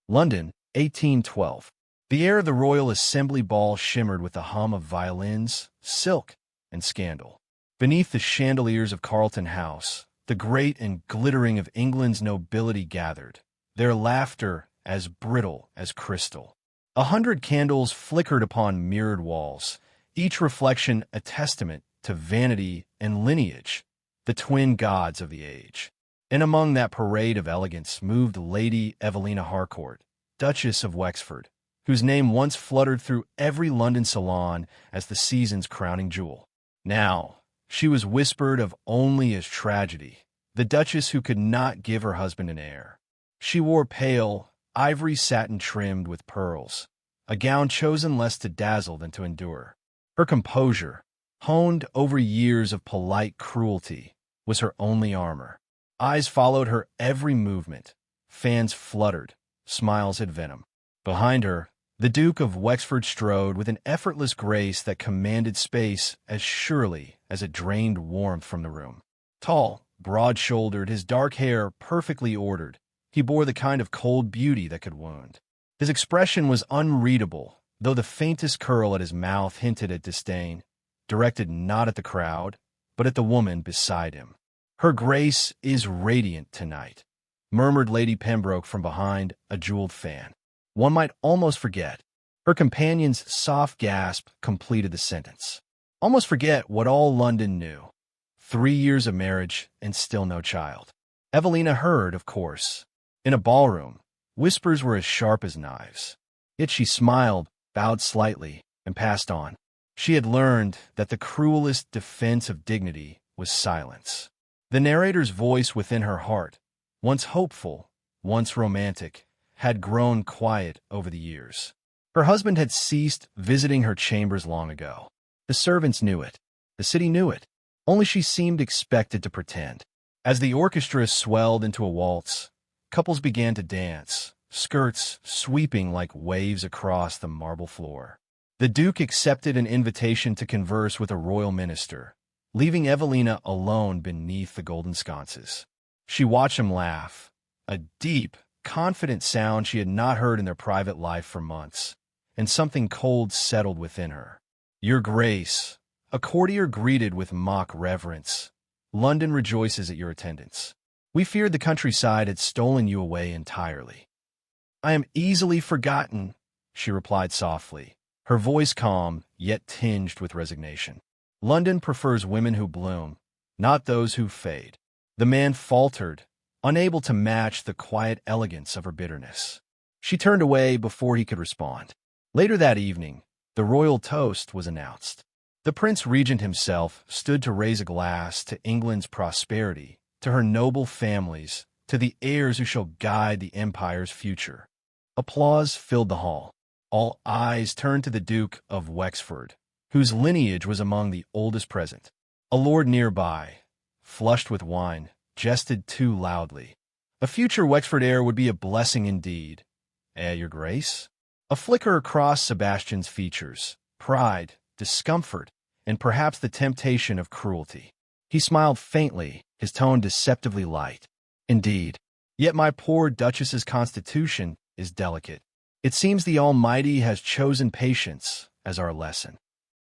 London, 1812. The air of the Royal Assembly Ball shimmered with the hum of violins, silk, and scandal. Beneath the chandeliers of Carlton House, the great and glittering of England's nobility gathered, their laughter as brittle as crystal. 100 candles flickered upon mirrored walls, each reflection a testament to vanity and lineage, the twin gods of the age. And among that parade of elegance moved Lady Evelina Harcourt, Duchess of Wexford, whose name once fluttered through every London salon as the season's crowning jewel. Now, she was whispered of only as tragedy, the Duchess who could not give her husband an heir. She wore pale, ivory satin trimmed with pearls, a gown chosen less to dazzle than to endure. Her composure, honed over years of polite cruelty, was her only armor. Eyes followed her every movement. Fans fluttered. Smiles had venom. Behind her, the Duke of Wexford strode with an effortless grace that commanded space as surely as it drained warmth from the room. Tall, broad-shouldered, his dark hair perfectly ordered, he bore the kind of cold beauty that could wound. His expression was unreadable, though the faintest curl at his mouth hinted at disdain, directed not at the crowd, but at the woman beside him. "Her Grace is radiant tonight," murmured Lady Pembroke from behind a jeweled fan. One might almost forget. Her companion's soft gasp completed the sentence. Almost forget what all London knew. 3 years of marriage and still no child. Evelina heard, of course. In a ballroom, whispers were as sharp as knives. Yet she smiled, bowed slightly, and passed on. She had learned that the cruelest defense of dignity was silence. The narrator's voice within her heart, once hopeful, once romantic, had grown quiet over the years. Her husband had ceased visiting her chambers long ago. The servants knew it. The city knew it. Only she seemed expected to pretend. As the orchestra swelled into a waltz, couples began to dance, skirts sweeping like waves across the marble floor. The Duke accepted an invitation to converse with a royal minister, leaving Evelina alone beneath the golden sconces. She watched him laugh, a deep, confident sound she had not heard in their private life for months, and something cold settled within her. "Your Grace," a courtier greeted with mock reverence, "London rejoices at your attendance. We feared the countryside had stolen you away entirely." "I am easily forgotten," she replied softly, her voice calm, yet tinged with resignation. "London prefers women who bloom, not those who fade." The man faltered, unable to match the quiet elegance of her bitterness. She turned away before he could respond. Later that evening, the royal toast was announced. The Prince Regent himself stood to raise a glass to England's prosperity, to her noble families, to the heirs who shall guide the empire's future. Applause filled the hall. All eyes turned to the Duke of Wexford, whose lineage was among the oldest present. A lord nearby, flushed with wine, jested too loudly. A future Wexford heir would be a blessing indeed. Your Grace? A flicker across Sebastian's features, pride, discomfort, and perhaps the temptation of cruelty. He smiled faintly, his tone deceptively light. "Indeed. Yet my poor Duchess's constitution is delicate. It seems the Almighty has chosen patience as our lesson."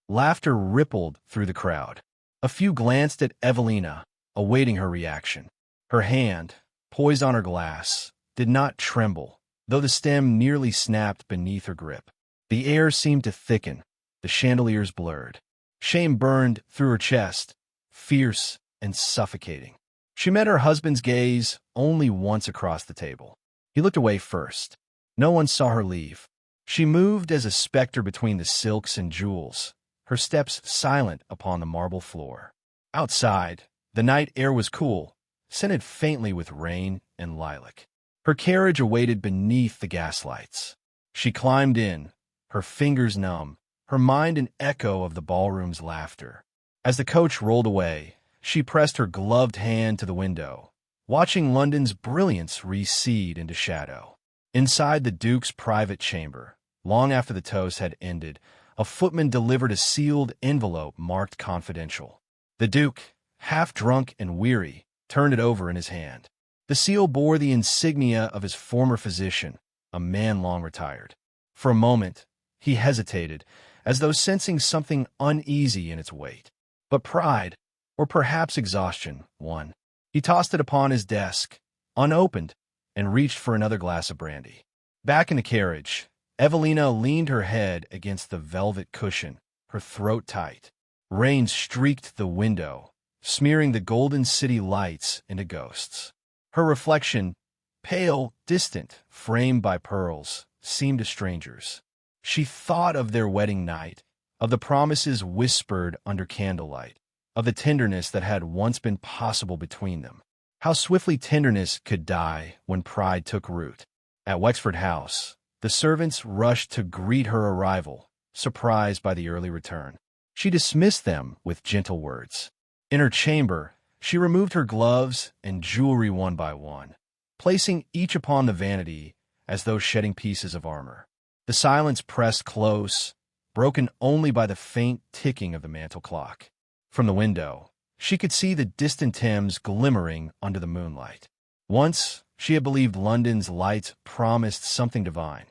Laughter rippled through the crowd. A few glanced at Evelina, awaiting her reaction. Her hand, poised on her glass, did not tremble, though the stem nearly snapped beneath her grip. The air seemed to thicken, the chandeliers blurred. Shame burned through her chest, fierce and suffocating. She met her husband's gaze only once across the table. He looked away first. No one saw her leave. She moved as a specter between the silks and jewels, her steps silent upon the marble floor. Outside, the night air was cool, scented faintly with rain and lilac. Her carriage awaited beneath the gaslights. She climbed in, her fingers numb, her mind an echo of the ballroom's laughter. As the coach rolled away, she pressed her gloved hand to the window, watching London's brilliance recede into shadow. Inside the Duke's private chamber, long after the toast had ended, a footman delivered a sealed envelope marked confidential. The Duke, half drunk and weary, turned it over in his hand. The seal bore the insignia of his former physician, a man long retired. For a moment, he hesitated, as though sensing something uneasy in its weight. But pride, or perhaps exhaustion, won. He tossed it upon his desk, unopened, and reached for another glass of brandy. Back in the carriage, Evelina leaned her head against the velvet cushion, her throat tight. Rain streaked the window, smearing the golden city lights into ghosts. Her reflection, pale, distant, framed by pearls, seemed to strangers. She thought of their wedding night, of the promises whispered under candlelight, of the tenderness that had once been possible between them. How swiftly tenderness could die when pride took root. At Wexford House, the servants rushed to greet her arrival, surprised by the early return. She dismissed them with gentle words. In her chamber, she removed her gloves and jewelry one by one, placing each upon the vanity as though shedding pieces of armor. The silence pressed close, broken only by the faint ticking of the mantel clock. From the window, she could see the distant Thames glimmering under the moonlight. Once, she had believed London's lights promised something divine,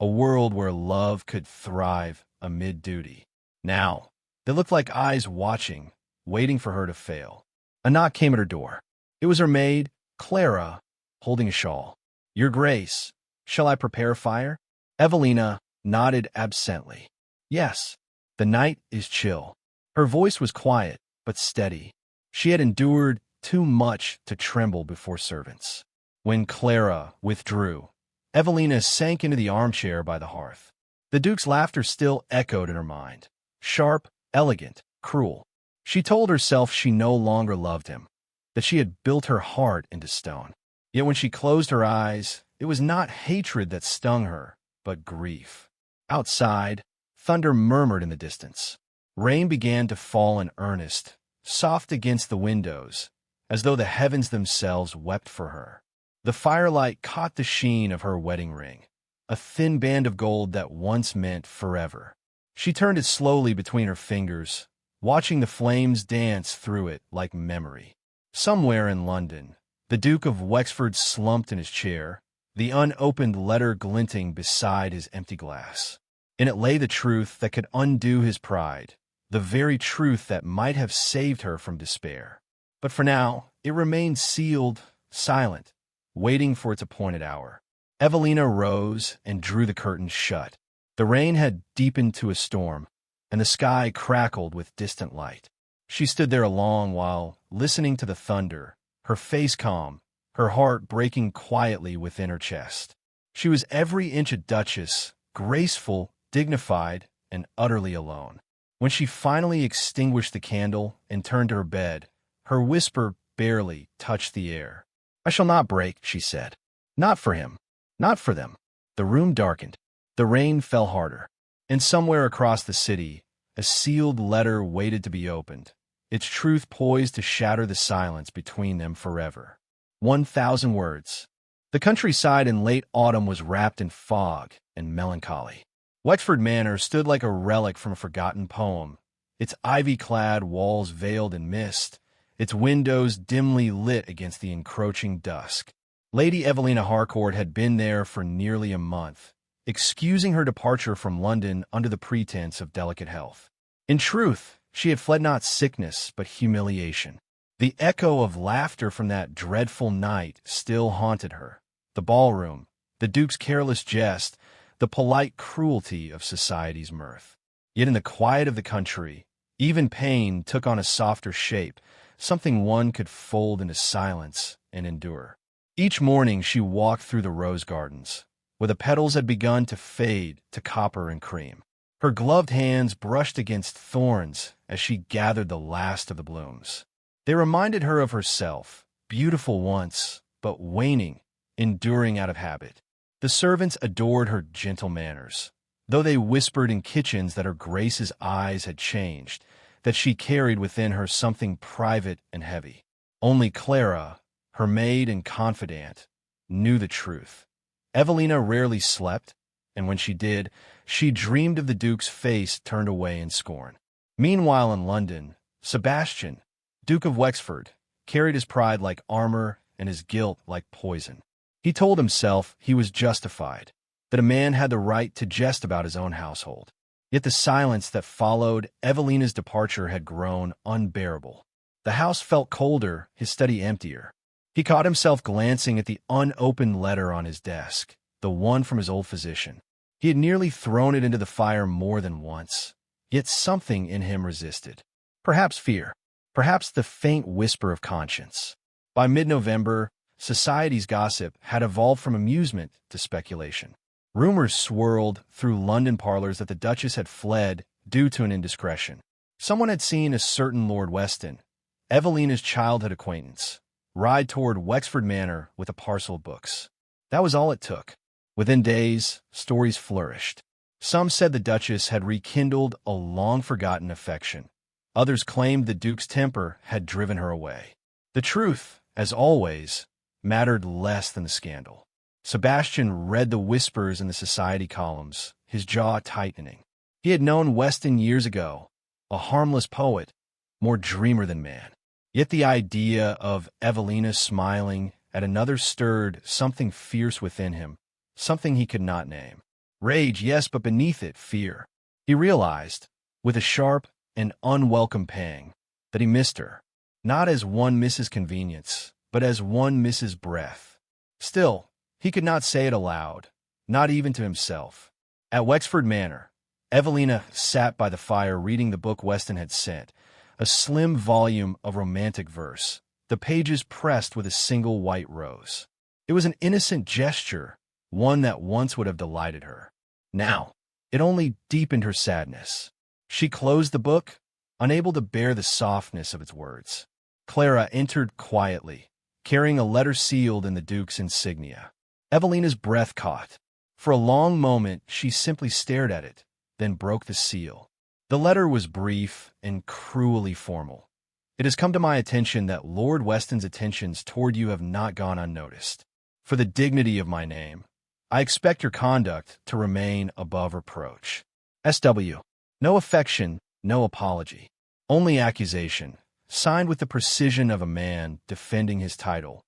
a world where love could thrive amid duty. Now, they looked like eyes watching, waiting for her to fail. A knock came at her door. It was her maid, Clara, holding a shawl. "Your Grace, shall I prepare a fire?" Evelina nodded absently. "Yes, the night is chill." Her voice was quiet, but steady. She had endured too much to tremble before servants. When Clara withdrew, Evelina sank into the armchair by the hearth. The Duke's laughter still echoed in her mind. Sharp, elegant, cruel. She told herself she no longer loved him, that she had built her heart into stone. Yet when she closed her eyes, it was not hatred that stung her, but grief. Outside, thunder murmured in the distance. Rain began to fall in earnest, soft against the windows, as though the heavens themselves wept for her. The firelight caught the sheen of her wedding ring, a thin band of gold that once meant forever. She turned it slowly between her fingers, watching the flames dance through it like memory. Somewhere in London, the Duke of Wexford slumped in his chair, the unopened letter glinting beside his empty glass. In it lay the truth that could undo his pride, the very truth that might have saved her from despair. But for now, it remained sealed, silent, waiting for its appointed hour. Evelina rose and drew the curtains shut. The rain had deepened to a storm, and the sky crackled with distant light. She stood there a long while, listening to the thunder, her face calm, her heart breaking quietly within her chest. She was every inch a duchess, graceful, dignified, and utterly alone. When she finally extinguished the candle and turned to her bed, her whisper barely touched the air. "I shall not break," she said. "Not for him. Not for them." The room darkened. The rain fell harder. And somewhere across the city, a sealed letter waited to be opened, its truth poised to shatter the silence between them forever. 1,000 words. The countryside in late autumn was wrapped in fog and melancholy. Wexford Manor stood like a relic from a forgotten poem, its ivy-clad walls veiled in mist, its windows dimly lit against the encroaching dusk. Lady Evelina Harcourt had been there for nearly a month, excusing her departure from London under the pretense of delicate health. In truth, she had fled not sickness, but humiliation. The echo of laughter from that dreadful night still haunted her. The ballroom, the Duke's careless jest, the polite cruelty of society's mirth. Yet in the quiet of the country, even pain took on a softer shape, something one could fold into silence and endure. Each morning she walked through the rose gardens, where the petals had begun to fade to copper and cream. Her gloved hands brushed against thorns as she gathered the last of the blooms. They reminded her of herself, beautiful once, but waning, enduring out of habit. The servants adored her gentle manners, though they whispered in kitchens that her Grace's eyes had changed, that she carried within her something private and heavy. Only Clara, her maid and confidant, knew the truth. Evelina rarely slept, and when she did, she dreamed of the Duke's face turned away in scorn. Meanwhile in London, Sebastian, Duke of Wexford, carried his pride like armor and his guilt like poison. He told himself he was justified, that a man had the right to jest about his own household. Yet the silence that followed Evelina's departure had grown unbearable. The house felt colder, his study emptier. He caught himself glancing at the unopened letter on his desk, the one from his old physician. He had nearly thrown it into the fire more than once, yet something in him resisted. Perhaps fear, perhaps the faint whisper of conscience. By mid-November, society's gossip had evolved from amusement to speculation. Rumors swirled through London parlors that the Duchess had fled due to an indiscretion. Someone had seen a certain Lord Weston, Evelina's childhood acquaintance, ride toward Wexford Manor with a parcel of books. That was all it took. Within days, stories flourished. Some said the Duchess had rekindled a long-forgotten affection. Others claimed the Duke's temper had driven her away. The truth, as always, mattered less than the scandal. Sebastian read the whispers in the society columns, his jaw tightening. He had known Weston years ago, a harmless poet, more dreamer than man. Yet the idea of Evelina smiling at another stirred something fierce within him, something he could not name. Rage, yes, but beneath it, fear. He realized, with a sharp and unwelcome pang, that he missed her, not as one misses convenience, but as one misses breath. Still, he could not say it aloud, not even to himself. At Wexford Manor, Evelina sat by the fire reading the book Weston had sent, a slim volume of romantic verse, the pages pressed with a single white rose. It was an innocent gesture, one that once would have delighted her. Now, it only deepened her sadness. She closed the book, unable to bear the softness of its words. Clara entered quietly, carrying a letter sealed in the Duke's insignia. Evelina's breath caught. For a long moment, she simply stared at it, then broke the seal. The letter was brief and cruelly formal. It has come to my attention that Lord Weston's attentions toward you have not gone unnoticed. For the dignity of my name, I expect your conduct to remain above reproach. S.W. No affection, no apology. Only accusation, signed with the precision of a man defending his title,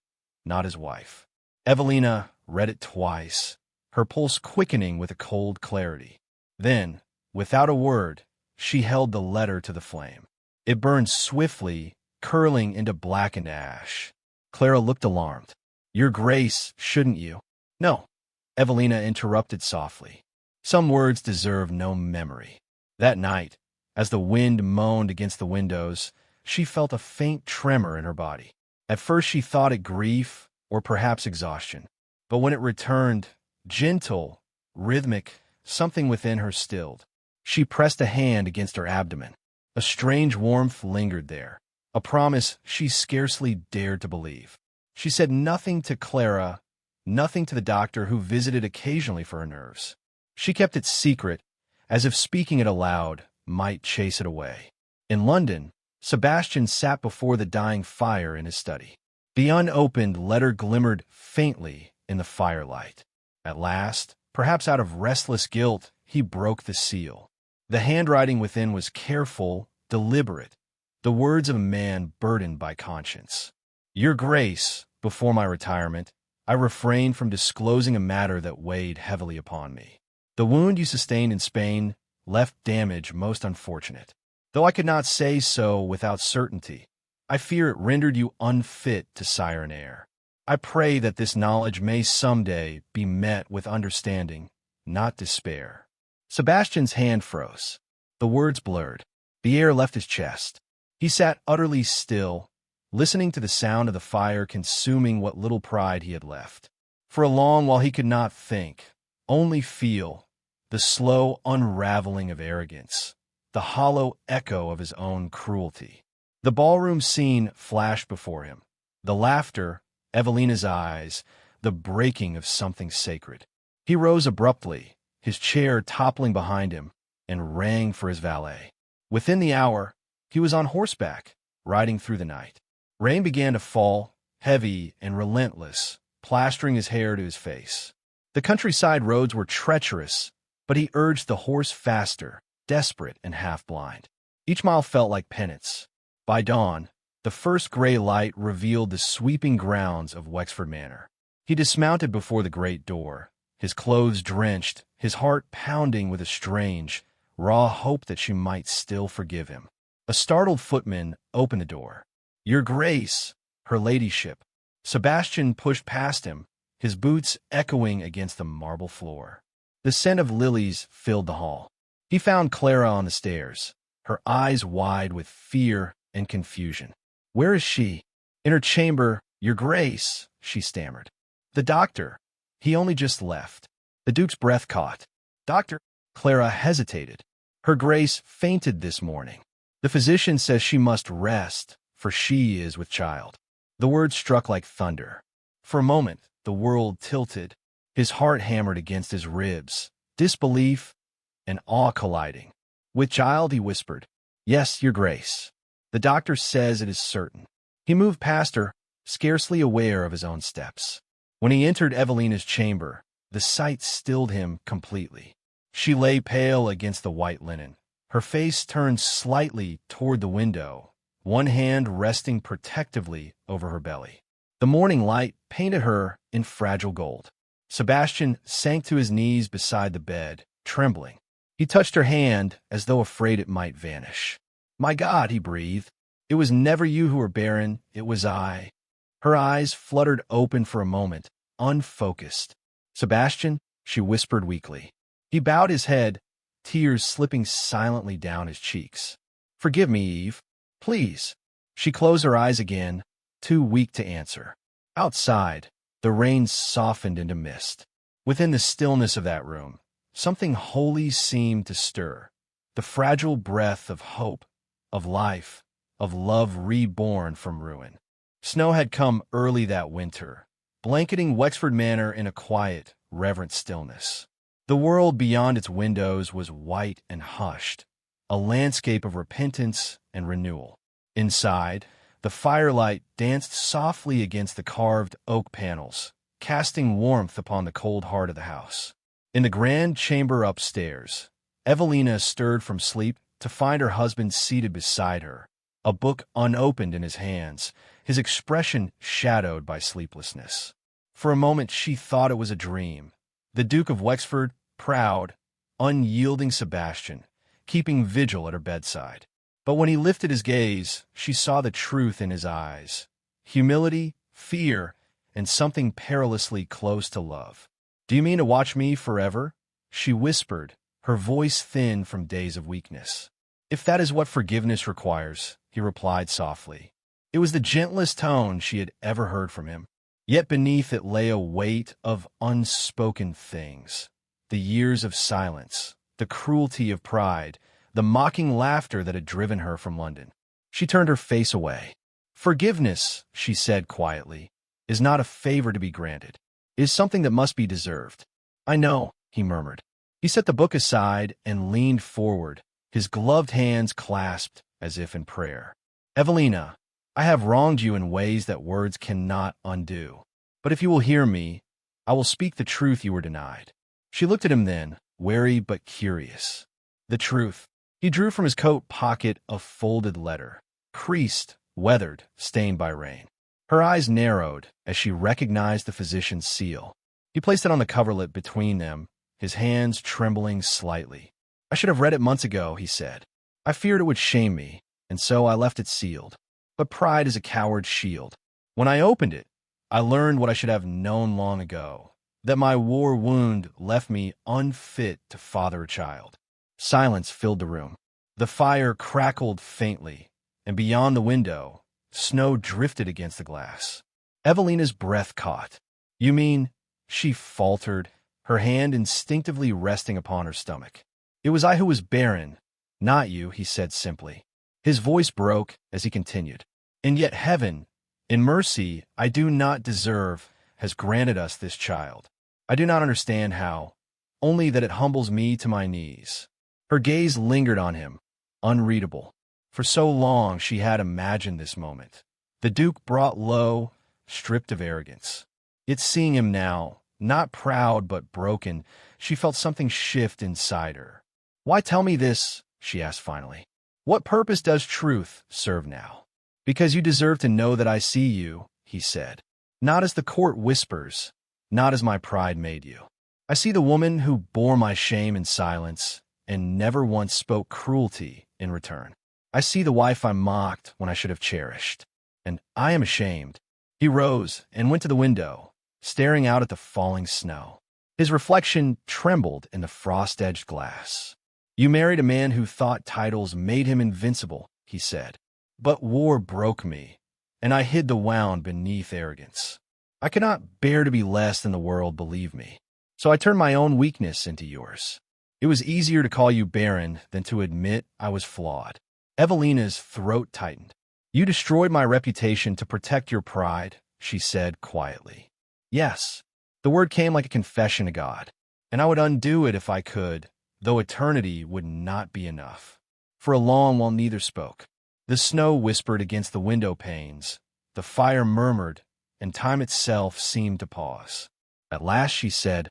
not his wife. Evelina read it twice, her pulse quickening with a cold clarity. Then, without a word, she held the letter to the flame. It burned swiftly, curling into blackened ash. Clara looked alarmed. Your Grace, shouldn't you? No, Evelina interrupted softly. Some words deserve no memory. That night, as the wind moaned against the windows, she felt a faint tremor in her body. At first she thought it grief or perhaps exhaustion. But when it returned, gentle, rhythmic, something within her stilled. She pressed a hand against her abdomen. A strange warmth lingered there, a promise she scarcely dared to believe. She said nothing to Clara, nothing to the doctor who visited occasionally for her nerves. She kept it secret, as if speaking it aloud might chase it away. In London, Sebastian sat before the dying fire in his study. The unopened letter glimmered faintly in the firelight. At last, perhaps out of restless guilt, he broke the seal. The handwriting within was careful, deliberate, the words of a man burdened by conscience. Your Grace, before my retirement, I refrained from disclosing a matter that weighed heavily upon me. The wound you sustained in Spain left damage most unfortunate. Though I could not say so without certainty, I fear it rendered you unfit to sire an heir. I pray that this knowledge may someday be met with understanding, not despair. Sebastian's hand froze. The words blurred. The air left his chest. He sat utterly still, listening to the sound of the fire consuming what little pride he had left. For a long while he could not think, only feel, the slow unraveling of arrogance, the hollow echo of his own cruelty. The ballroom scene flashed before him. The laughter, Evelina's eyes, the breaking of something sacred. He rose abruptly, his chair toppling behind him, and rang for his valet. Within the hour, he was on horseback, riding through the night. Rain began to fall, heavy and relentless, plastering his hair to his face. The countryside roads were treacherous, but he urged the horse faster, desperate and half-blind. Each mile felt like penance. By dawn, the first gray light revealed the sweeping grounds of Wexford Manor. He dismounted before the great door, his clothes drenched, his heart pounding with a strange, raw hope that she might still forgive him. A startled footman opened the door. "Your Grace, her ladyship." Sebastian pushed past him, his boots echoing against the marble floor. The scent of lilies filled the hall. He found Clara on the stairs, her eyes wide with fear and confusion. "Where is she?" "In her chamber, Your Grace," she stammered. "The doctor. He only just left." The Duke's breath caught. "Doctor?" Clara hesitated. "Her Grace fainted this morning. The physician says she must rest, for she is with child." The words struck like thunder. For a moment, the world tilted. His heart hammered against his ribs, disbelief and awe colliding. "With child?" he whispered. "Yes, Your Grace. The doctor says it is certain." He moved past her, scarcely aware of his own steps. When he entered Evelina's chamber, the sight stilled him completely. She lay pale against the white linen, her face turned slightly toward the window, one hand resting protectively over her belly. The morning light painted her in fragile gold. Sebastian sank to his knees beside the bed, trembling. He touched her hand as though afraid it might vanish. "My God," he breathed. "It was never you who were barren, it was I." Her eyes fluttered open for a moment, unfocused. "Sebastian," she whispered weakly. He bowed his head, tears slipping silently down his cheeks. "Forgive me, Eve. Please." She closed her eyes again, too weak to answer. Outside, the rain softened into mist. Within the stillness of that room, something holy seemed to stir. The fragile breath of hope, of life, of love reborn from ruin. Snow had come early that winter, blanketing Wexford Manor in a quiet, reverent stillness. The world beyond its windows was white and hushed, a landscape of repentance and renewal. Inside, the firelight danced softly against the carved oak panels, casting warmth upon the cold heart of the house. In the grand chamber upstairs, Evelina stirred from sleep to find her husband seated beside her, a book unopened in his hands, his expression shadowed by sleeplessness. For a moment she thought it was a dream. The Duke of Wexford, proud, unyielding Sebastian, keeping vigil at her bedside. But when he lifted his gaze, she saw the truth in his eyes. Humility, fear, and something perilously close to love. "Do you mean to watch me forever?" she whispered, her voice thin from days of weakness. "If that is what forgiveness requires," he replied softly. It was the gentlest tone she had ever heard from him. Yet beneath it lay a weight of unspoken things. The years of silence, the cruelty of pride, the mocking laughter that had driven her from London. She turned her face away. "Forgiveness," she said quietly, "is not a favor to be granted. It is something that must be deserved." "I know," he murmured. He set the book aside and leaned forward, his gloved hands clasped as if in prayer. "Evelina, I have wronged you in ways that words cannot undo. But if you will hear me, I will speak the truth you were denied." She looked at him then, wary but curious. "The truth." He drew from his coat pocket a folded letter, creased, weathered, stained by rain. Her eyes narrowed as she recognized the physician's seal. He placed it on the coverlet between them, his hands trembling slightly. "I should have read it months ago," he said. "I feared it would shame me, and so I left it sealed. But pride is a coward's shield. When I opened it, I learned what I should have known long ago, that my war wound left me unfit to father a child." Silence filled the room. The fire crackled faintly, and beyond the window, snow drifted against the glass. Evelina's breath caught. "You mean," she faltered, her hand instinctively resting upon her stomach. "It was I who was barren, not you," he said simply. His voice broke as he continued. "And yet heaven, in mercy I do not deserve, has granted us this child. I do not understand how, only that it humbles me to my knees." Her gaze lingered on him, unreadable. For so long she had imagined this moment. The Duke brought low, stripped of arrogance. Yet seeing him now, not proud but broken, she felt something shift inside her. "Why tell me this?" she asked finally. "What purpose does truth serve now?" "Because you deserve to know that I see you," he said. "Not as the court whispers, not as my pride made you." I see the woman who bore my shame in silence and never once spoke cruelty in return. I see the wife I mocked when I should have cherished, and I am ashamed." He rose and went to the window, staring out at the falling snow. His reflection trembled in the frost-edged glass. "You married a man who thought titles made him invincible," he said. "But war broke me, and I hid the wound beneath arrogance. I could not bear to be less than the world believed me, so I turned my own weakness into yours. It was easier to call you Barren than to admit I was flawed." Evelina's throat tightened. "You destroyed my reputation to protect your pride," she said quietly. "Yes." The word came like a confession to God, and I would undo it if I could, though eternity would not be enough. For a long while neither spoke. The snow whispered against the window panes, the fire murmured, and time itself seemed to pause. At last she said,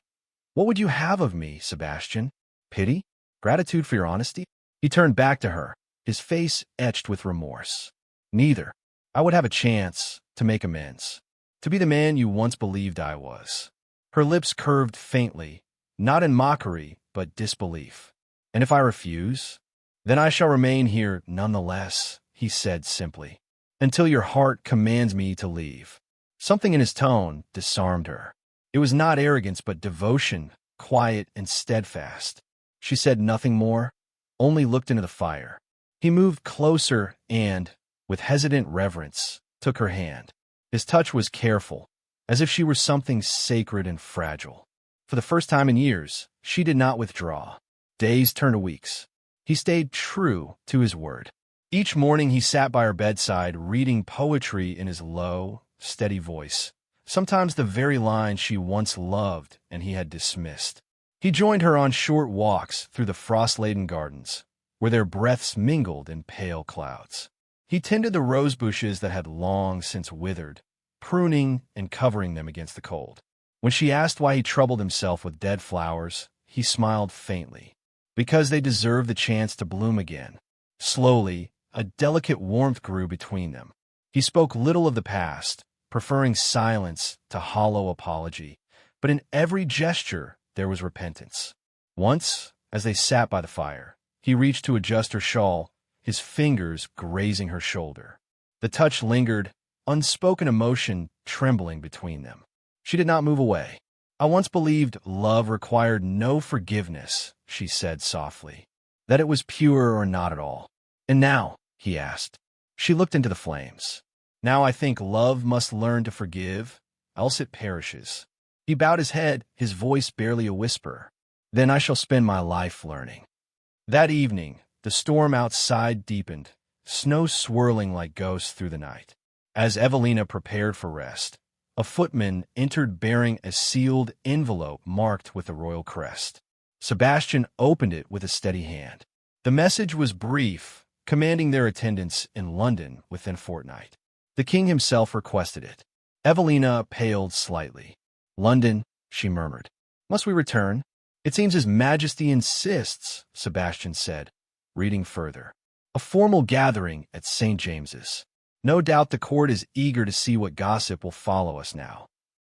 "What would you have of me, Sebastian? Pity? Gratitude for your honesty?" He turned back to her, his face etched with remorse. "Neither. I would have a chance to make amends, to be the man you once believed I was." Her lips curved faintly, not in mockery, but disbelief. "And if I refuse? Then I shall remain here nonetheless," he said simply, "until your heart commands me to leave." Something in his tone disarmed her. It was not arrogance, but devotion, quiet and steadfast. She said nothing more, only looked into the fire. He moved closer and, with hesitant reverence, took her hand. His touch was careful, as if she were something sacred and fragile. For the first time in years, she did not withdraw. Days turned to weeks. He stayed true to his word. Each morning he sat by her bedside, reading poetry in his low, steady voice, sometimes the very lines she once loved and he had dismissed. He joined her on short walks through the frost-laden gardens, where their breaths mingled in pale clouds. He tended the rose bushes that had long since withered, pruning and covering them against the cold. When she asked why he troubled himself with dead flowers, he smiled faintly. Because they deserved the chance to bloom again. Slowly, a delicate warmth grew between them. He spoke little of the past, preferring silence to hollow apology, but in every gesture there was repentance. Once, as they sat by the fire, he reached to adjust her shawl, his fingers grazing her shoulder. The touch lingered, unspoken emotion trembling between them. She did not move away. "I once believed love required no forgiveness," she said softly, "that it was pure or not at all." "And now?" he asked. She looked into the flames. "Now I think love must learn to forgive, else it perishes." He bowed his head, his voice barely a whisper. "Then I shall spend my life learning." That evening, the storm outside deepened, snow swirling like ghosts through the night. As Evelina prepared for rest, a footman entered bearing a sealed envelope marked with the royal crest. Sebastian opened it with a steady hand. The message was brief, commanding their attendance in London within a fortnight. The king himself requested it. Evelina paled slightly. "London," she murmured. "Must we return?" "It seems His Majesty insists," Sebastian said, reading further. "A formal gathering at St. James's. No doubt the court is eager to see what gossip will follow us now."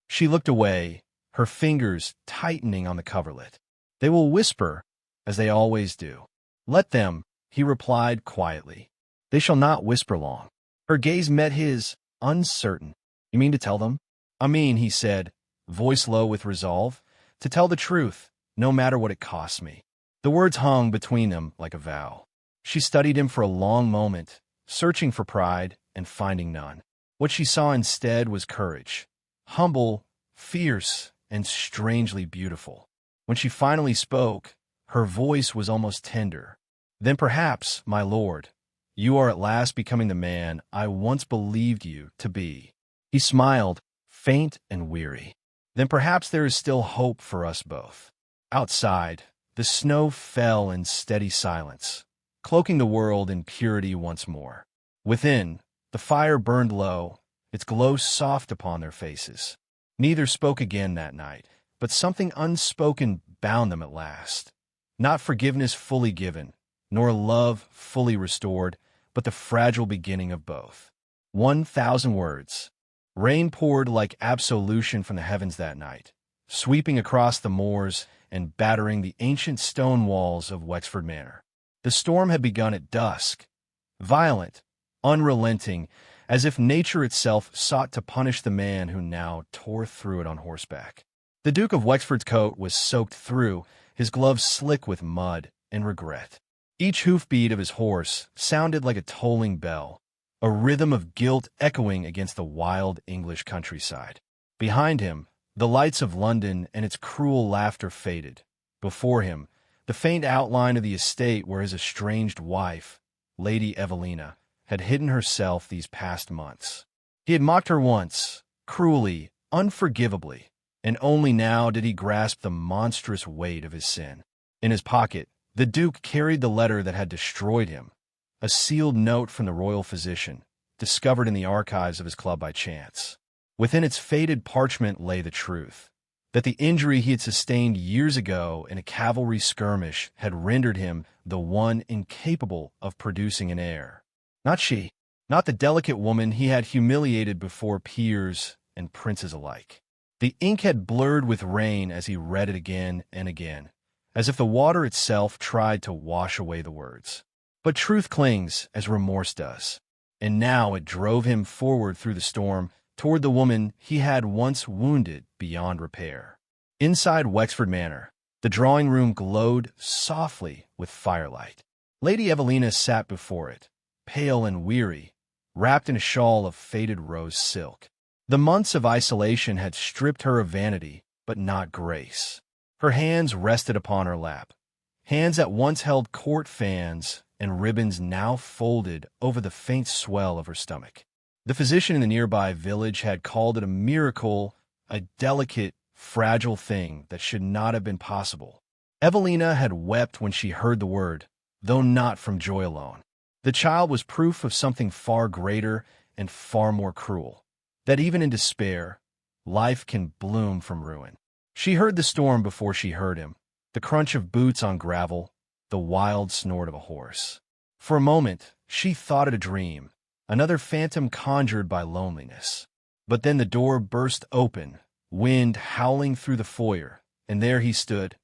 She looked away, her fingers tightening on the coverlet. "They will whisper, as they always do." "Let them," he replied quietly. "They shall not whisper long." Her gaze met his, uncertain. "You mean to tell them?" "I mean," he said, voice low with resolve, "to tell the truth, no matter what it costs me." The words hung between them like a vow. She studied him for a long moment, searching for pride and finding none. What she saw instead was courage, humble, fierce, and strangely beautiful. When she finally spoke, her voice was almost tender. "Then perhaps, my lord, you are at last becoming the man I once believed you to be." He smiled, faint and weary. "Then perhaps there is still hope for us both." Outside, the snow fell in steady silence, cloaking the world in purity once more. Within, the fire burned low, its glow soft upon their faces. Neither spoke again that night, but something unspoken bound them at last. Not forgiveness fully given, nor love fully restored, but the fragile beginning of both. 1,000 words. Rain poured like absolution from the heavens that night, sweeping across the moors and battering the ancient stone walls of Wexford Manor. The storm had begun at dusk, violent, unrelenting, as if nature itself sought to punish the man who now tore through it on horseback. The Duke of Wexford's coat was soaked through, his gloves slick with mud and regret. Each hoofbeat of his horse sounded like a tolling bell, a rhythm of guilt echoing against the wild English countryside. Behind him, the lights of London and its cruel laughter faded. Before him, the faint outline of the estate where his estranged wife, Lady Evelina, had hidden herself these past months. He had mocked her once, cruelly, unforgivably, and only now did he grasp the monstrous weight of his sin. In his pocket, the Duke carried the letter that had destroyed him, a sealed note from the royal physician, discovered in the archives of his club by chance. Within its faded parchment lay the truth, that the injury he had sustained years ago in a cavalry skirmish had rendered him the one incapable of producing an heir. Not she, not the delicate woman he had humiliated before peers and princes alike. The ink had blurred with rain as he read it again and again, as if the water itself tried to wash away the words. But truth clings as remorse does, and now it drove him forward through the storm toward the woman he had once wounded beyond repair. Inside Wexford Manor, the drawing room glowed softly with firelight. Lady Evelina sat before it, pale and weary, wrapped in a shawl of faded rose silk. The months of isolation had stripped her of vanity, but not grace. Her hands rested upon her lap, hands that once held court fans and ribbons now folded over the faint swell of her stomach. The physician in the nearby village had called it a miracle, a delicate, fragile thing that should not have been possible. Evelina had wept when she heard the word, though not from joy alone. The child was proof of something far greater and far more cruel, that even in despair, life can bloom from ruin. She heard the storm before she heard him, the crunch of boots on gravel, the wild snort of a horse. For a moment, she thought it a dream, another phantom conjured by loneliness. But then the door burst open, wind howling through the foyer, and there he stood,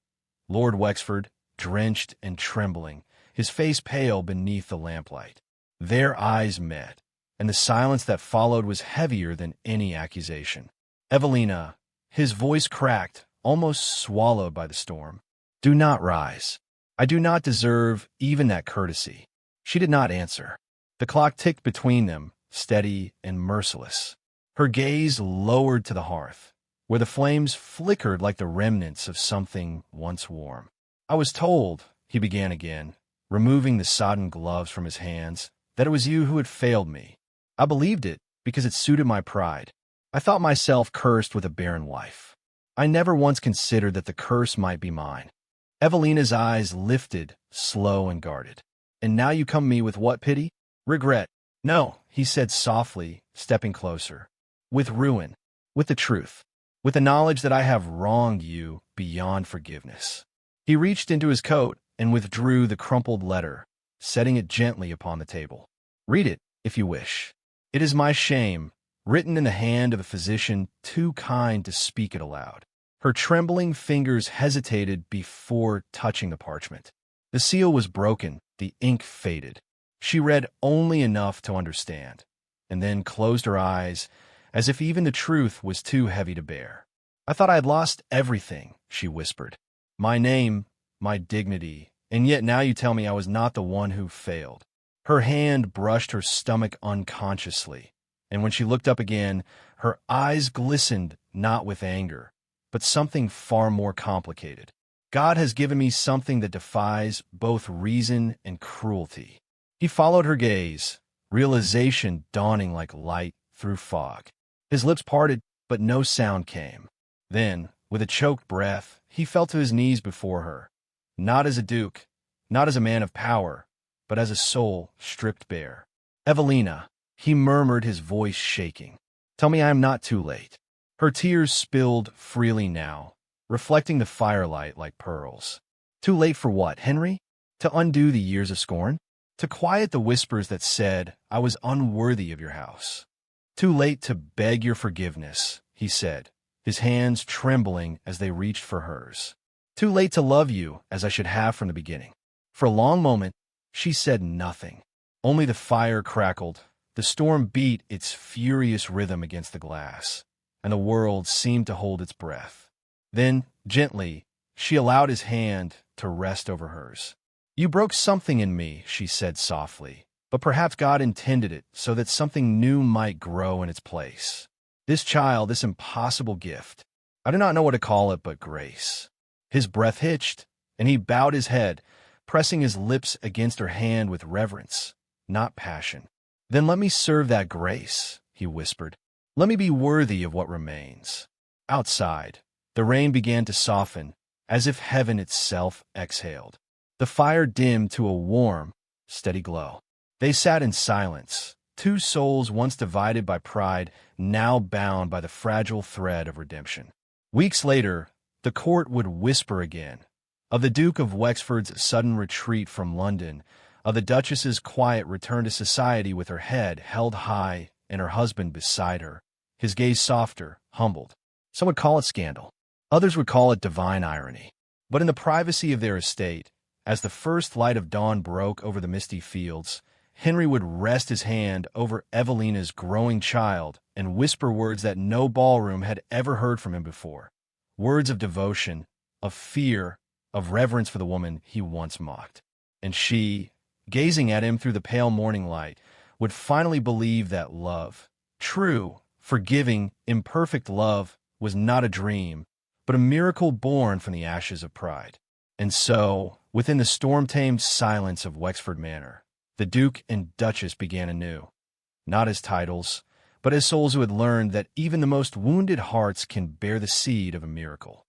Lord Wexford, drenched and trembling, his face pale beneath the lamplight. Their eyes met, and the silence that followed was heavier than any accusation. Evelina, his voice cracked, almost swallowed by the storm. Do not rise. I do not deserve even that courtesy. She did not answer. The clock ticked between them, steady and merciless. Her gaze lowered to the hearth, where the flames flickered like the remnants of something once warm. I was told, he began again, removing the sodden gloves from his hands, that it was you who had failed me. I believed it because it suited my pride. I thought myself cursed with a barren wife. I never once considered that the curse might be mine. Evelina's eyes lifted, slow and guarded. And now you come to me with what pity? Regret. No, he said softly, stepping closer. With ruin, with the truth, with the knowledge that I have wronged you beyond forgiveness. He reached into his coat and withdrew the crumpled letter, setting it gently upon the table. Read it, if you wish. It is my shame, written in the hand of a physician too kind to speak it aloud. Her trembling fingers hesitated before touching the parchment. The seal was broken, the ink faded. She read only enough to understand, and then closed her eyes, as if even the truth was too heavy to bear. I thought I had lost everything, she whispered. My name, my dignity, and yet now you tell me I was not the one who failed. Her hand brushed her stomach unconsciously, and when she looked up again, her eyes glistened not with anger, but something far more complicated. God has given me something that defies both reason and cruelty. He followed her gaze, realization dawning like light through fog. His lips parted, but no sound came. Then, with a choked breath, he fell to his knees before her, not as a duke, not as a man of power, but as a soul stripped bare. Evelina, he murmured, his voice shaking. Tell me I am not too late. Her tears spilled freely now, reflecting the firelight like pearls. Too late for what, Henry? To undo the years of scorn? To quiet the whispers that said I was unworthy of your house? Too late to beg your forgiveness, he said, his hands trembling as they reached for hers. "Too late to love you as I should have from the beginning." For a long moment, she said nothing. Only the fire crackled, the storm beat its furious rhythm against the glass, and the world seemed to hold its breath. Then, gently, she allowed his hand to rest over hers. "You broke something in me," she said softly, "but perhaps God intended it so that something new might grow in its place. This child, this impossible gift. I do not know what to call it but grace." His breath hitched, and he bowed his head, pressing his lips against her hand with reverence, not passion. "Then let me serve that grace," he whispered. "Let me be worthy of what remains." Outside, the rain began to soften, as if heaven itself exhaled. The fire dimmed to a warm, steady glow. They sat in silence, two souls once divided by pride, now bound by the fragile thread of redemption. Weeks later, the court would whisper again, of the Duke of Wexford's sudden retreat from London, of the Duchess's quiet return to society with her head held high and her husband beside her, his gaze softer, humbled. Some would call it scandal. Others would call it divine irony. But in the privacy of their estate, as the first light of dawn broke over the misty fields, Henry would rest his hand over Evelina's growing child and whisper words that no ballroom had ever heard from him before. Words of devotion, of fear, of reverence for the woman he once mocked. And she, gazing at him through the pale morning light, would finally believe that love, true, forgiving, imperfect love, was not a dream, but a miracle born from the ashes of pride. And so, within the storm-tamed silence of Wexford Manor, the Duke and Duchess began anew, not as titles, but as souls who had learned that even the most wounded hearts can bear the seed of a miracle.